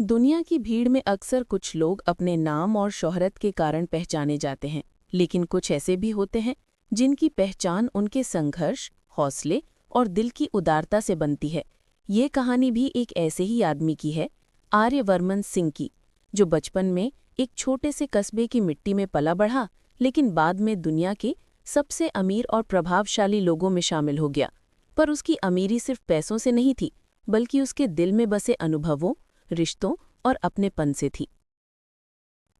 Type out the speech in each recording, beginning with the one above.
दुनिया की भीड़ में अक्सर कुछ लोग अपने नाम और शोहरत के कारण पहचाने जाते हैं, लेकिन कुछ ऐसे भी होते हैं जिनकी पहचान उनके संघर्ष, हौसले और दिल की उदारता से बनती है। ये कहानी भी एक ऐसे ही आदमी की है, आर्यवर्मन सिंह की, जो बचपन में एक छोटे से कस्बे की मिट्टी में पला बढ़ा, लेकिन बाद में दुनिया के सबसे अमीर और प्रभावशाली लोगों में शामिल हो गया। पर उसकी अमीरी सिर्फ पैसों से नहीं थी, बल्कि उसके दिल में बसे अनुभवों, रिश्तों और अपनेपन से थी।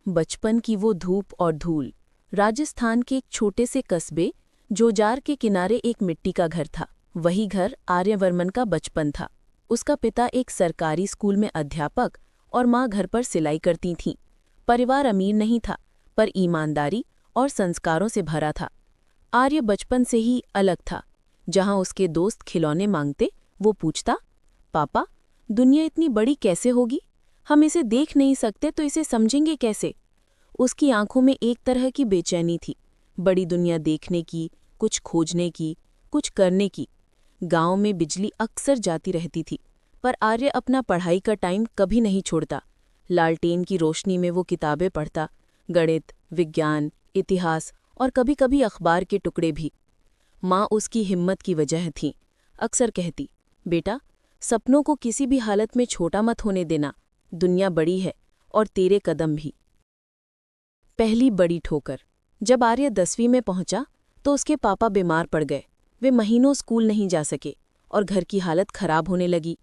बचपन की वो धूप और धूल। राजस्थान के एक छोटे से कस्बे जोजार के किनारे एक मिट्टी का घर था। वही घर आर्यवर्मन का बचपन था। उसका पिता एक सरकारी स्कूल में अध्यापक और माँ घर पर सिलाई करती थीं। परिवार अमीर नहीं था, पर ईमानदारी और संस्कारों से भरा था। आर्य बचपन से ही अलग था। जहाँ उसके दोस्त खिलौने मांगते, वो पूछता, पापा, दुनिया इतनी बड़ी कैसे होगी? हम इसे देख नहीं सकते तो इसे समझेंगे कैसे? उसकी आंखों में एक तरह की बेचैनी थी, बड़ी दुनिया देखने की, कुछ खोजने की, कुछ करने की। गांव में बिजली अक्सर जाती रहती थी, पर आर्य अपना पढ़ाई का टाइम कभी नहीं छोड़ता। लालटेन की रोशनी में वो किताबें पढ़ता, गणित, विज्ञान, इतिहास और कभी-कभी अखबार के टुकड़े भी। माँ उसकी हिम्मत की वजह थी। अक्सर कहती, बेटा, सपनों को किसी भी हालत में छोटा मत होने देना, दुनिया बड़ी है और तेरे कदम भी। पहली बड़ी ठोकर। जब आर्य 10वीं में पहुंचा तो उसके पापा बीमार पड़ गए। वे महीनों स्कूल नहीं जा सके और घर की हालत खराब होने लगी।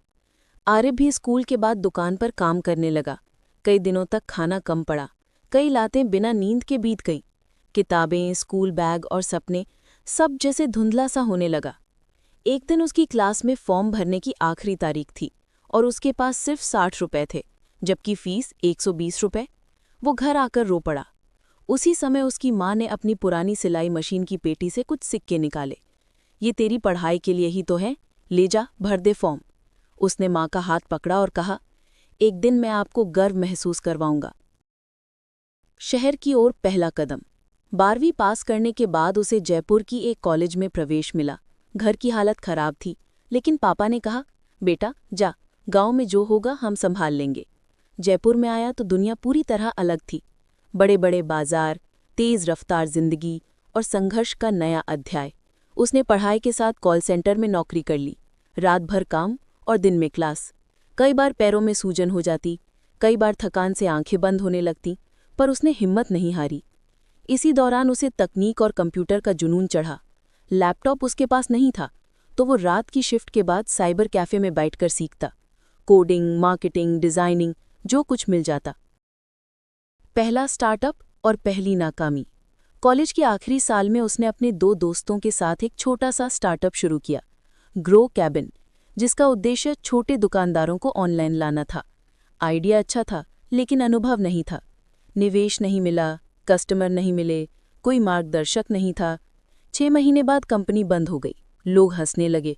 आर्य भी स्कूल के बाद दुकान पर काम करने लगा। कई दिनों तक खाना कम पड़ा, कई रातें बिना नींद के बीत गईं। किताबें, स्कूल बैग और सपने सब जैसे धुंधला सा होने लगा। एक दिन उसकी क्लास में फॉर्म भरने की आखिरी तारीख थी और उसके पास सिर्फ 60 रुपए थे, जबकि फीस 120 रुपए। वो घर आकर रो पड़ा। उसी समय उसकी माँ ने अपनी पुरानी सिलाई मशीन की पेटी से कुछ सिक्के निकाले। ये तेरी पढ़ाई के लिए ही तो है, ले जा, भर दे फॉर्म। उसने माँ का हाथ पकड़ा और कहा, एक दिन मैं आपको गर्व महसूस करवाऊंगा। शहर की ओर पहला कदम। 12वीं पास करने के बाद उसे जयपुर की एक कॉलेज में प्रवेश मिला। घर की हालत खराब थी, लेकिन पापा ने कहा, बेटा जा, गांव में जो होगा हम संभाल लेंगे। जयपुर में आया तो दुनिया पूरी तरह अलग थी। बड़े बड़े बाजार, तेज रफ्तार जिंदगी और संघर्ष का नया अध्याय। उसने पढ़ाई के साथ कॉल सेंटर में नौकरी कर ली। रात भर काम और दिन में क्लास। कई बार पैरों में सूजन हो जाती, कई बार थकान से आंखें बंद होने लगती, पर उसने हिम्मत नहीं हारी। इसी दौरान उसे तकनीक और कंप्यूटर का जुनून चढ़ा। लैपटॉप उसके पास नहीं था, तो वो रात की शिफ्ट के बाद साइबर कैफे में बैठकर सीखता। कोडिंग, मार्केटिंग, डिजाइनिंग, जो कुछ मिल जाता। पहला स्टार्टअप और पहली नाकामी। कॉलेज के आखिरी साल में उसने अपने 2 दोस्तों के साथ एक छोटा सा स्टार्टअप शुरू किया, ग्रो कैबिन, जिसका उद्देश्य छोटे दुकानदारों को ऑनलाइन लाना था। आइडिया अच्छा था, लेकिन अनुभव नहीं था। निवेश नहीं मिला, कस्टमर नहीं मिले, कोई मार्गदर्शक नहीं था। 6 महीने बाद कंपनी बंद हो गई। लोग हंसने लगे,